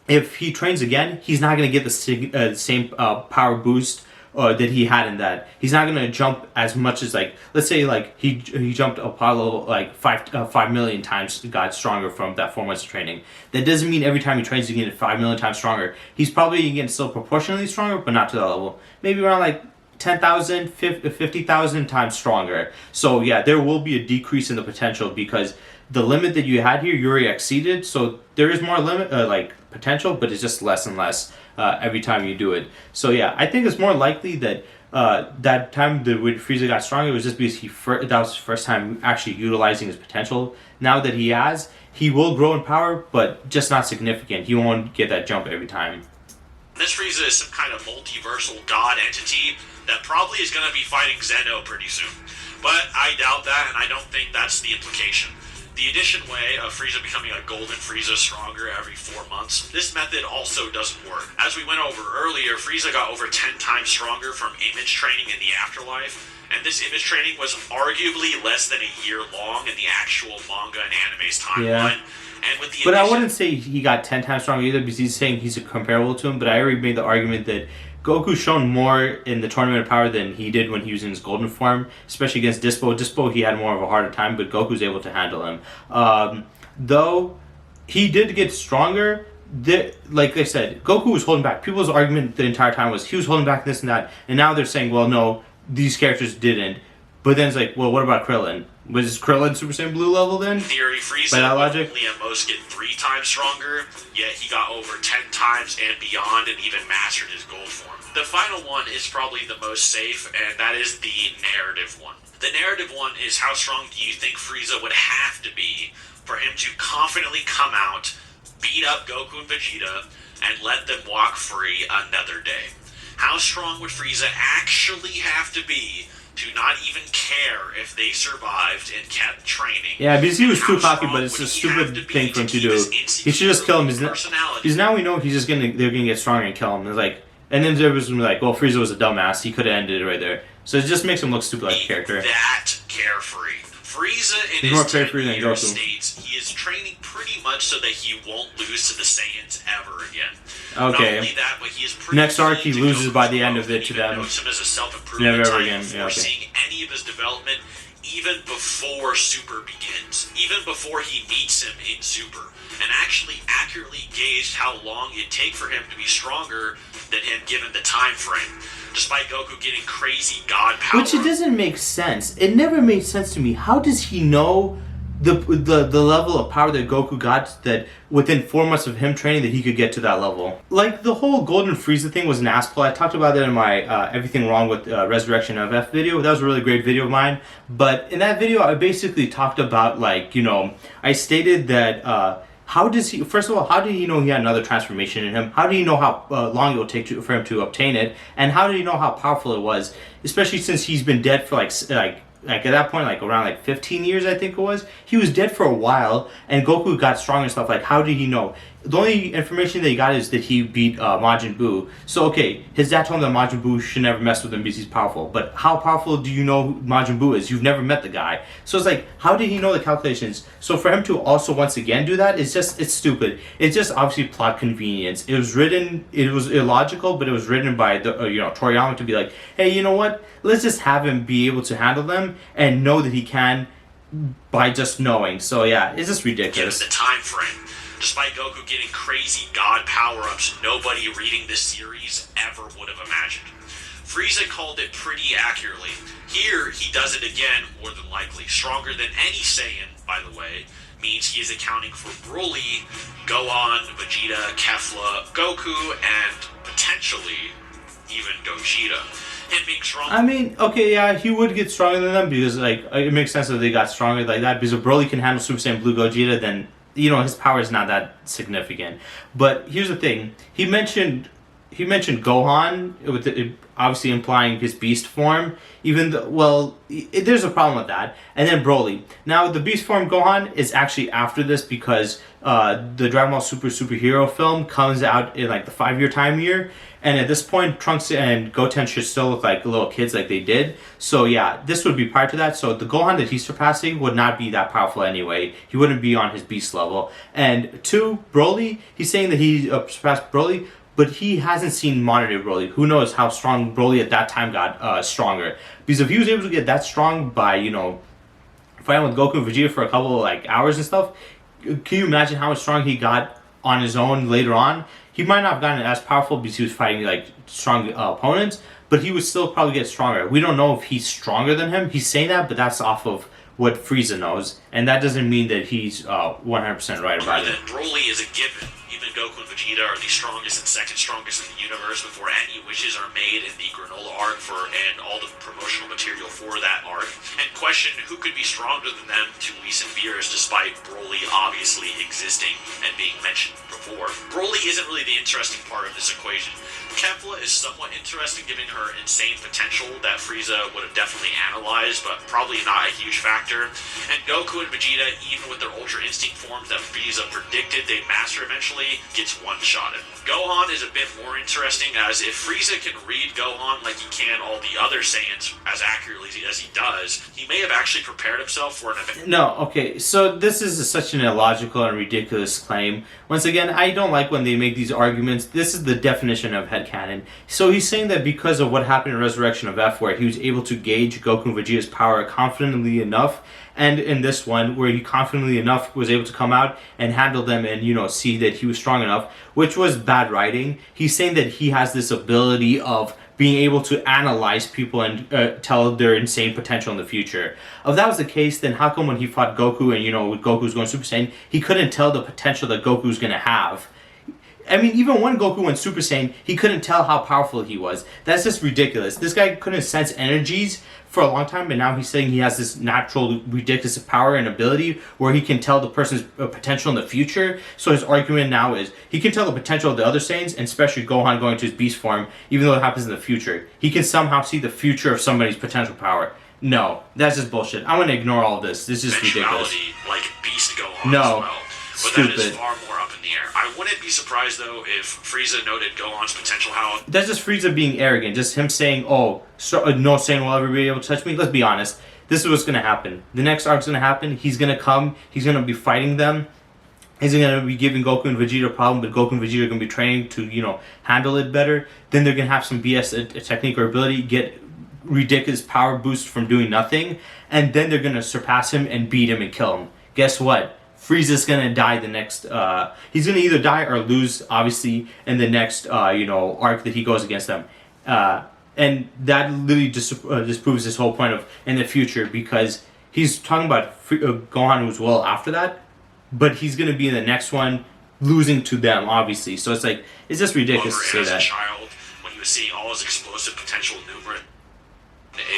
if he trains again, he's not going to get the same power boost that he had in that. He's not gonna jump as much as like, let's say like he jumped Apollo like 5 million times, got stronger from that 4 months of training. That doesn't mean every time he trains he can get 5 million times stronger. He's probably getting still proportionally stronger, but not to that level. Maybe around like 10,000, 50,000 times stronger. So yeah, there will be a decrease in the potential because the limit that you had here, you already exceeded. So there is more limit, like potential, but it's just less and less every time you do it. So yeah, I think it's more likely that that time that when Frieza got stronger, it was just because that was his first time actually utilizing his potential. Now that he has, he will grow in power, but just not significant. He won't get that jump every time. This Frieza is some kind of multiversal god entity that probably is going to be fighting Zeno pretty soon. But I doubt that, and I don't think that's the implication. The addition way of Frieza becoming a golden Frieza stronger every 4 months, this method also doesn't work. As we went over earlier, Frieza got over 10 times stronger from image training in the afterlife, and this image training was arguably less than a year long in the actual manga and anime's timeline. Yeah. And with the but I wouldn't say he got 10 times stronger either because he's saying he's comparable to him, but I already made the argument that Goku's shown more in the Tournament of Power than he did when he was in his golden form, especially against Dispo. Dispo, he had more of a harder time, but Goku's able to handle him. Though he did get stronger, like I said, Goku was holding back. People's argument the entire time was he was holding back this and that, and now they're saying, well, no, these characters didn't. But then it's like, well, what about Krillin? Was Krillin Super Saiyan Blue level then? In theory, Frieza by that would logic? only at most get 3 times stronger, yet he got over 10 times and beyond and even mastered his gold form. The final one is probably the most safe, and that is the narrative one. The narrative one is how strong do you think Frieza would have to be for him to confidently come out, beat up Goku and Vegeta, and let them walk free another day? How strong would Frieza actually have to be to not even care if they survived and kept training? Yeah, because he was too cocky, but it's a stupid thing for him to do. He should just kill him. Because now we know they're gonna get stronger and kill him. It's like, and then there was gonna be like, well, Frieza was a dumbass. He could have ended it right there. So it just makes him look stupid like a character. That carefree. Frieza in his 10-year states, he is training pretty much so that he won't lose to the Saiyans ever again. Okay. Not only that, but he is pretty next arc he loses by the end of it to them. Notes him as a self-improvement Never ever type again. before Yeah, okay. seeing any of his development, even before Super begins, even before he meets him in Super, and actually accurately gauged how long it'd take for him to be stronger than him given the time frame. Despite Goku getting crazy god power. Which it doesn't make sense. It never made sense to me. How does he know the level of power that Goku got that within 4 months of him training that he could get to that level? Like the whole Golden Frieza thing was an ass pull. I talked about that in my Everything Wrong with Resurrection of F video. That was a really great video of mine. But in that video I basically talked about like, you know, I stated that how does he, first of all, how did he know he had another transformation in him? How did he know how long it will take for him to obtain it? And how did he know how powerful it was? Especially since he's been dead for like at that point, like around like 15 years, I think it was. He was dead for a while, and Goku got strong and stuff. Like, how did he know? The only information that he got is that he beat Majin Buu. So, okay, his dad told him that Majin Buu should never mess with him because he's powerful. But how powerful do you know who Majin Buu is? You've never met the guy. So it's like, how did he know the calculations? So for him to also once again do that, it's stupid. It's just obviously plot convenience. It was illogical, but it was written by the Toriyama to be like, hey, you know what? Let's just have him be able to handle them and know that he can by just knowing. So yeah, it's just ridiculous. Given the time frame. Despite Goku getting crazy god power-ups nobody reading this series ever would have imagined. Frieza called it pretty accurately. Here, he does it again, more than likely. Stronger than any Saiyan, by the way, means he is accounting for Broly, Gohan, Vegeta, Kefla, Goku, and potentially even Gogeta. Him being strong. I mean, okay, yeah, he would get stronger than them because, like, it makes sense that they got stronger like that. Because if Broly can handle Super Saiyan Blue Gogeta, then, you know, his power is not that significant. But here's the thing: he mentioned Gohan, with obviously implying his beast form. Even though, well, there's a problem with that. And then Broly. Now, the beast form Gohan is actually after this because the Dragon Ball Superhero film comes out in like the 5-year time year. And at this point, Trunks and Goten should still look like little kids like they did. So yeah, this would be prior to that. So the Gohan that he's surpassing would not be that powerful anyway. He wouldn't be on his beast level. And 2, Broly, he's saying that he surpassed Broly. but he hasn't seen modern day Broly. Who knows how strong Broly at that time got stronger? Because if he was able to get that strong by, you know, fighting with Goku and Vegeta for a couple of like hours and stuff, can you imagine how strong he got on his own later on? He might not have gotten as powerful because he was fighting like strong opponents, but he would still probably get stronger. We don't know if he's stronger than him. He's saying that, but that's off of what Frieza knows, and that doesn't mean that he's 100% right about it. Broly is a given. Even Goku and Vegeta are the strongest and second strongest in the universe before any wishes are made in the Granolah arc and all the promotional material for that arc. And question who could be stronger than them to Whis and Beerus, despite Broly obviously existing and being mentioned before. Broly isn't really the interesting part of this equation. Kefla is somewhat interesting given her insane potential that Frieza would have definitely analyzed, but probably not a huge factor. And Goku and Vegeta, even with their Ultra Instinct forms that Frieza predicted they'd master eventually, gets one-shotted. Gohan is a bit more interesting, as if Frieza can read Gohan like he can all the other Saiyans as accurately as he does, he may have actually prepared himself for an event. No, okay, so this is such an illogical and ridiculous claim. Once again, I don't like when they make these arguments. This is the definition of headcanon. So he's saying that because of what happened in Resurrection of F, where he was able to gauge Goku and Vegeta's power confidently enough, and in this one, where he confidently enough was able to come out and handle them and, you know, see that he was strong enough, which was bad writing. He's saying that he has this ability of being able to analyze people and tell their insane potential in the future. If that was the case, then how come when he fought Goku and, you know, with Goku's going Super Saiyan, he couldn't tell the potential that Goku's going to have? I mean, even when Goku went Super Saiyan, he couldn't tell how powerful he was. That's just ridiculous. This guy couldn't sense energies for a long time, but now he's saying he has this natural, ridiculous power and ability where he can tell the person's potential in the future. So his argument now is he can tell the potential of the other Saiyans, and especially Gohan going to his beast form, even though it happens in the future. He can somehow see the future of somebody's potential power. No, that's just bullshit. I'm going to ignore all this. This is just ridiculous. Like Beast Gohan no. as well. But Stupid. that is far more up in the air. I wouldn't be surprised, though, if Frieza noted Gohan's potential how... That's just Frieza being arrogant. Just him saying, oh, so, no Saiyan will ever be able to touch me. Let's be honest. This is what's going to happen. The next arc's going to happen. He's going to come. He's going to be fighting them. He's going to be giving Goku and Vegeta a problem, but Goku and Vegeta are going to be training to, you know, handle it better. Then they're going to have some BS technique or ability, get ridiculous power boost from doing nothing, and then they're going to surpass him and beat him and kill him. Guess what? Frieza's gonna die the next. He's gonna either die or lose, obviously, in the next you know, arc that he goes against them, and that literally disproves this whole point of in the future, because he's talking about Gohan who's well after that, but he's gonna be in the next one losing to them, obviously. So it's like it's just ridiculous to say as that. a child, when he was seeing all his explosive potential numerous,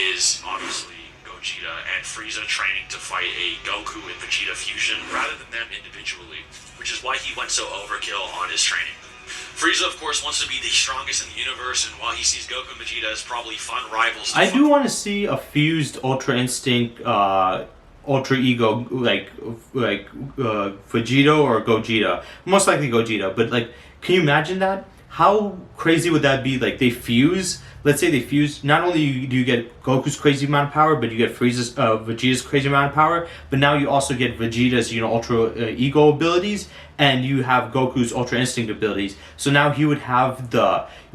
is obviously Vegeta and Frieza training to fight a Goku and Vegeta fusion rather than them individually, which is why he went so overkill on his training. Frieza, of course, wants to be the strongest in the universe, and while he sees Goku and Vegeta as probably fun rivals... I do want to see a fused Ultra Instinct, Ultra Ego, like Vegeta or Gogeta. Most likely Gogeta, but like, can you imagine that? How crazy would that be? Like, they fuse. Let's say they fuse. Not only do you get Goku's crazy amount of power, but you get Frieza's, Vegeta's crazy amount of power. But now you also get Vegeta's, you know, Ultra Ego abilities, and you have Goku's Ultra Instinct abilities. So now he would have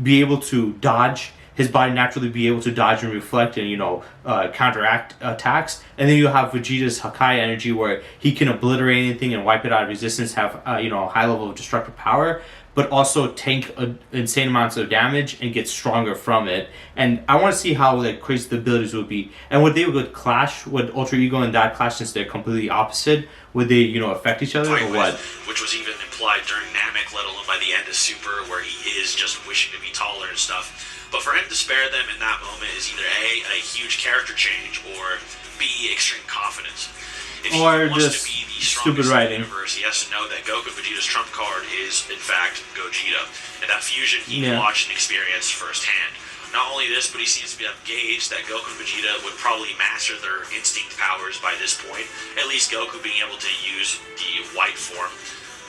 be able to dodge. His body naturally be able to dodge and reflect and, you know, counteract attacks. And then you have Vegeta's Hakai energy, where he can obliterate anything and wipe it out of existence, have, you know, a high level of destructive power, but also tank insane amounts of damage and get stronger from it. And I want to see how like crazy the abilities would be. And would they would clash? Would Ultra Ego and that clash, since they're completely opposite? Would they, you know, affect each other or what? Which was even implied during Namek, let alone by the end of Super, where he is just wishing to be taller and stuff. But for him to spare them in that moment is either A, huge character change, or B, extreme confidence. If he wants to be the strongest in the universe, he has to know that Goku Vegeta's trump card is, in fact, Gogeta. And that fusion he can watch and experience firsthand. Not only this, but he seems to be gauged that Goku and Vegeta would probably master their instinct powers by this point, at least Goku being able to use the white form.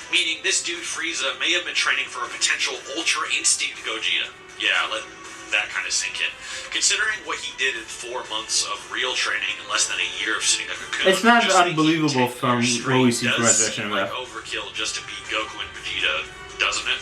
Meaning this dude Frieza may have been training for a potential Ultra Instinct Gogeta. Yeah, let that kind of sink in. Considering what he did in 4 months of real training and less than a year of sitting a cocoon, it's not unbelievable from what we see from Resurrection of F. Overkill just to beat Goku and Vegeta, doesn't it?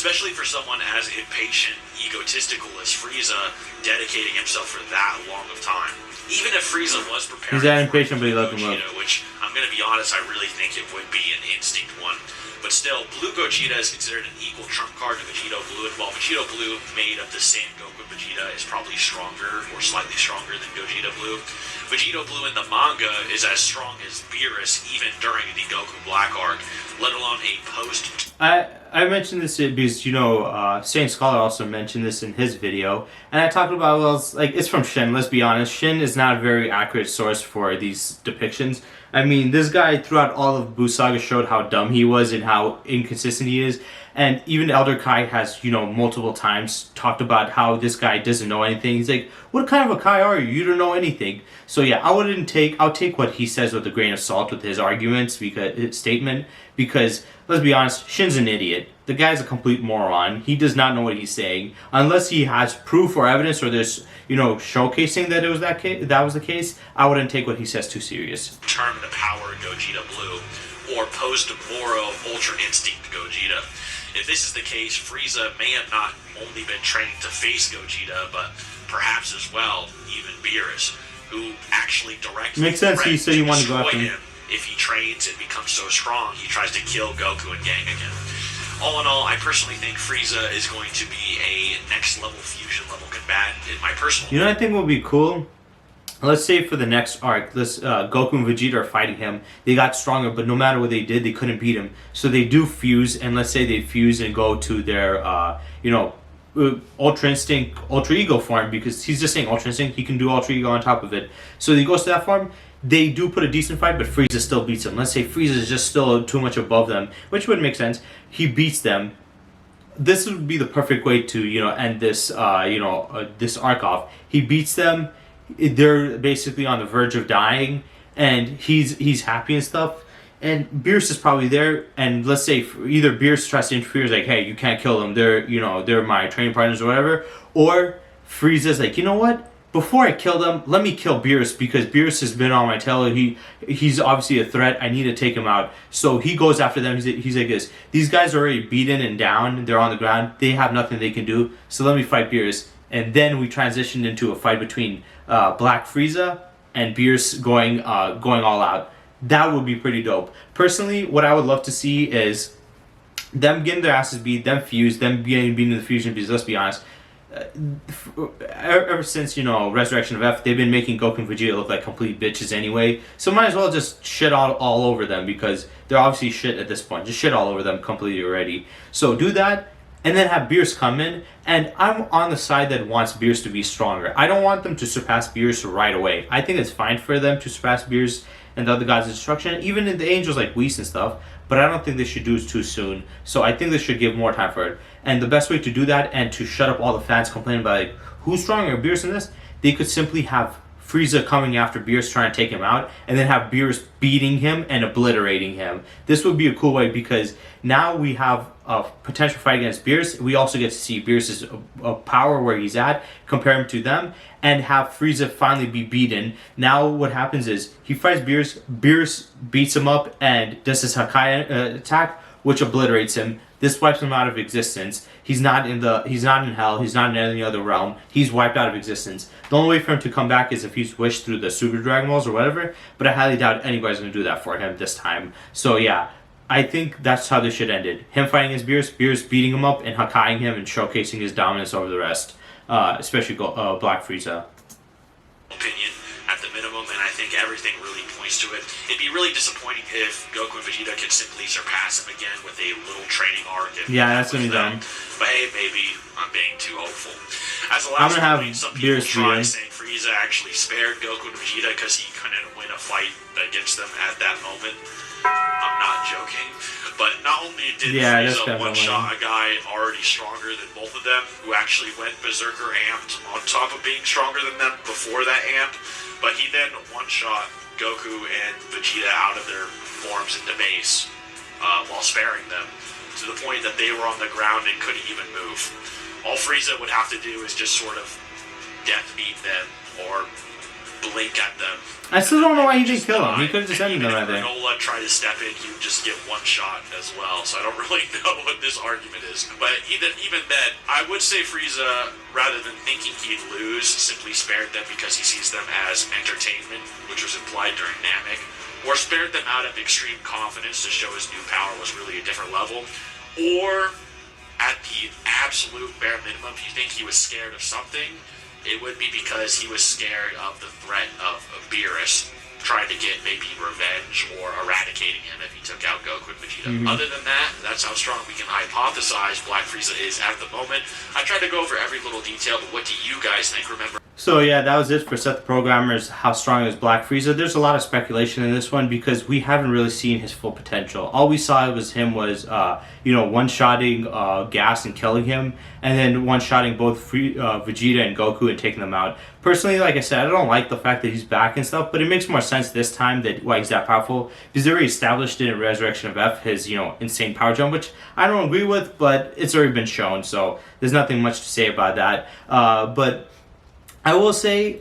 especially for someone as impatient, egotistical as Frieza, dedicating himself for that long of time. Even if Frieza was preparing he's that for impatient, but he left him up. Gogeta, which I'm going to be honest, I really think it would be an instinct one. But still, Blue Gogeta is considered an equal trump card to Vegito Blue, and while Vegito Blue made of the same Goku Vegeta is probably stronger or slightly stronger than Gogeta Blue, Vegito Blue in the manga is as strong as Beerus even during the Goku Black arc, let alone a post. I mentioned this because, you know, Saint Scholar also mentioned this in his video, and I talked about, well, it's from Shin, let's be honest. Shin is not a very accurate source for these depictions. I mean, this guy throughout all of Buu Saga showed how dumb he was and how inconsistent he is, and even Elder Kai has, you know, multiple times talked about how this guy doesn't know anything. He's like, what kind of a Kai are you? You don't know anything. So yeah, I'll take what he says with a grain of salt with his arguments, his statement, because let's be honest, Shin's an idiot. The guy's a complete moron. He does not know what he's saying unless he has proof or evidence or there's, you know, showcasing that it was that was the case. I wouldn't take what he says too serious. Term the power Gogeta Blue, or post Moro Ultra Instinct Gogeta. If this is the case, Frieza may have not only been training to face Gogeta, but perhaps as well even Beerus, who actually directly makes sense. He said he wanted to go after him. If he trains and becomes so strong, he tries to kill Goku and Gang again. All in all, I personally think Frieza is going to be a next level fusion level combatant in my personal. You know what I think would be cool? Let's say for the next arc, Goku and Vegeta are fighting him. They got stronger, but no matter what they did, they couldn't beat him. So they do fuse, and let's say they fuse and go to their, Ultra Instinct, Ultra Ego form, because he's just saying Ultra Instinct, he can do Ultra Ego on top of it. So he goes to that form. They do put a decent fight, but Frieza still beats him. Let's say Frieza is just still too much above them, which would make sense. He beats them. This would be the perfect way to, you know, end this, this arc off. He beats them. They're basically on the verge of dying, and he's happy and stuff. And Beerus is probably there, and let's say either Beerus tries to interfere, like, hey, you can't kill them. They're my training partners or whatever. Or Frieza's like, you know what? Before I kill them, let me kill Beerus because Beerus has been on my tail. He's obviously a threat. I need to take him out. So he goes after them. He's like this. These guys are already beaten and down. They're on the ground. They have nothing they can do. So let me fight Beerus. And then we transitioned into a fight between Black Frieza and Beerus going all out. That would be pretty dope. Personally, what I would love to see is them getting their asses beat, them fused, them getting beaten in the fusion, because let's be honest, ever since, you know, Resurrection of F, they've been making Goku and Vegeta look like complete bitches anyway. So might as well just shit all over them, because they're obviously shit at this point. Just shit all over them completely already. So do that, and then have Beerus come in, and I'm on the side that wants Beerus to be stronger. I don't want them to surpass Beerus right away. I think it's fine for them to surpass Beerus and the other gods of destruction, even in the angels like Whis and stuff, but I don't think they should do it too soon. So I think they should give more time for it. And the best way to do that, and to shut up all the fans complaining about, like, who's stronger, Beerus in this, they could simply have Frieza coming after Beerus trying to take him out, and then have Beerus beating him and obliterating him. This would be a cool way, because now we have a potential fight against Beerus. We also get to see Beerus' power where he's at, compare him to them, and have Frieza finally be beaten. Now what happens is he fights Beerus, Beerus beats him up and does his Hakai attack, which obliterates him. This wipes him out of existence. He's not in hell, he's not in any other realm. He's wiped out of existence. The only way for him to come back is if he's wished through the Super Dragon Balls or whatever, but I highly doubt anybody's going to do that for him this time. So yeah, I think that's how this should end it. Him fighting against Beerus, Beerus beating him up and Hakaiing him and showcasing his dominance over the rest, especially Black Frieza. Opinion at the minimum, and I think everything really points to it. It'd be really disappointing if Goku and Vegeta could simply surpass him again with a little training arc. Yeah, that's gonna be dumb. But hey, maybe I'm being too hopeful. As a I'm last gonna have point, some people Beerus try saying Frieza actually spared Goku and Vegeta because he couldn't win a fight against them at that moment. I'm not joking. But not only did Frieza one-shot a guy already stronger than both of them, who actually went berserker amped on top of being stronger than them before that amp, but he then one-shot Goku and Vegeta out of their forms into base while sparing them, to the point that they were on the ground and couldn't even move. All Frieza would have to do is just sort of death beat them, or blink at them. I still don't know why he didn't kill him. He could have just ended them right there. Granolah tried to step in, he would just get one shot as well. So I don't really know what this argument is. But even then, I would say Frieza, rather than thinking he'd lose, simply spared them because he sees them as entertainment, which was implied during Namek, or spared them out of extreme confidence to show his new power was really a different level, or at the absolute bare minimum, if you think he was scared of something, it would be because he was scared of the threat of Beerus trying to get maybe revenge or eradicating him if he took out Goku and Vegeta. Other than that, that's how strong we can hypothesize Black Frieza is at the moment. I tried to go over every little detail, but what do you guys think? Remember, So yeah, that was it for SethTheProgrammer's How Strong is Black Frieza. There's a lot of speculation in this one because we haven't really seen his full potential. All we saw was him one-shotting Gas and killing him, and then one-shotting both Vegeta and Goku and taking them out. Personally, like I said, I don't like the fact that he's back and stuff, but it makes more sense this time that why he's that powerful, because they already established it in Resurrection of F, his insane power jump, which I don't agree with, but it's already been shown, so there's nothing much to say about that. But I will say,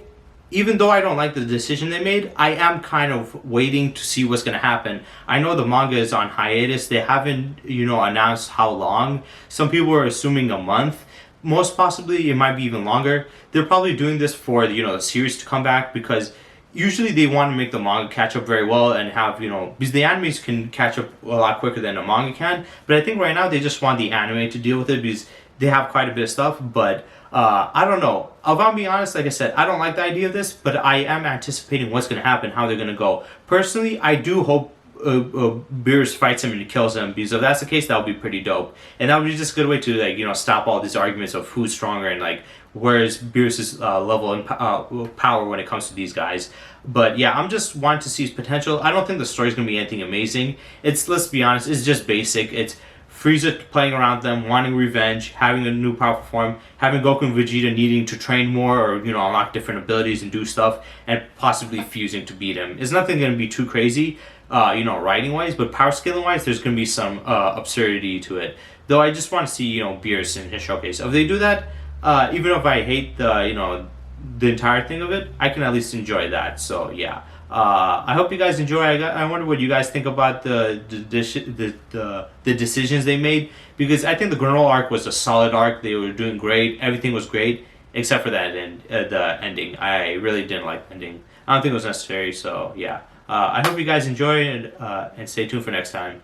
even though I don't like the decision they made, I am kind of waiting to see what's going to happen. I know the manga is on hiatus. They haven't, announced how long. Some people are assuming a month. Most possibly, it might be even longer. They're probably doing this for, the series to come back because usually they want to make the manga catch up very well and have, because the animes can catch up a lot quicker than the manga can. But I think right now they just want the anime to deal with it because they have quite a bit of stuff. But I don't know. If I'm being honest, like I said, I don't like the idea of this, but I am anticipating what's going to happen, how they're going to go. Personally, I do hope Beerus fights him and kills him, because if that's the case, that would be pretty dope. And that would be just a good way to, stop all these arguments of who's stronger and, where is Beerus' level and power when it comes to these guys. But yeah, I'm just wanting to see his potential. I don't think the story's going to be anything amazing. Let's be honest, it's just basic. It's Frieza playing around them, wanting revenge, having a new powerful form, having Goku and Vegeta needing to train more or, unlock different abilities and do stuff, and possibly fusing to beat him. It's nothing going to be too crazy, writing-wise, but power scaling-wise, there's going to be some absurdity to it. Though I just want to see, Beerus in his showcase. If they do that, even if I hate the entire thing of it, I can at least enjoy that. So, yeah. I hope you guys enjoy. I wonder what you guys think about the decisions they made, because I think the Granolah arc was a solid arc. They were doing great. Everything was great except for that the ending. I really didn't like the ending. I don't think it was necessary. So yeah. I hope you guys enjoy and stay tuned for next time.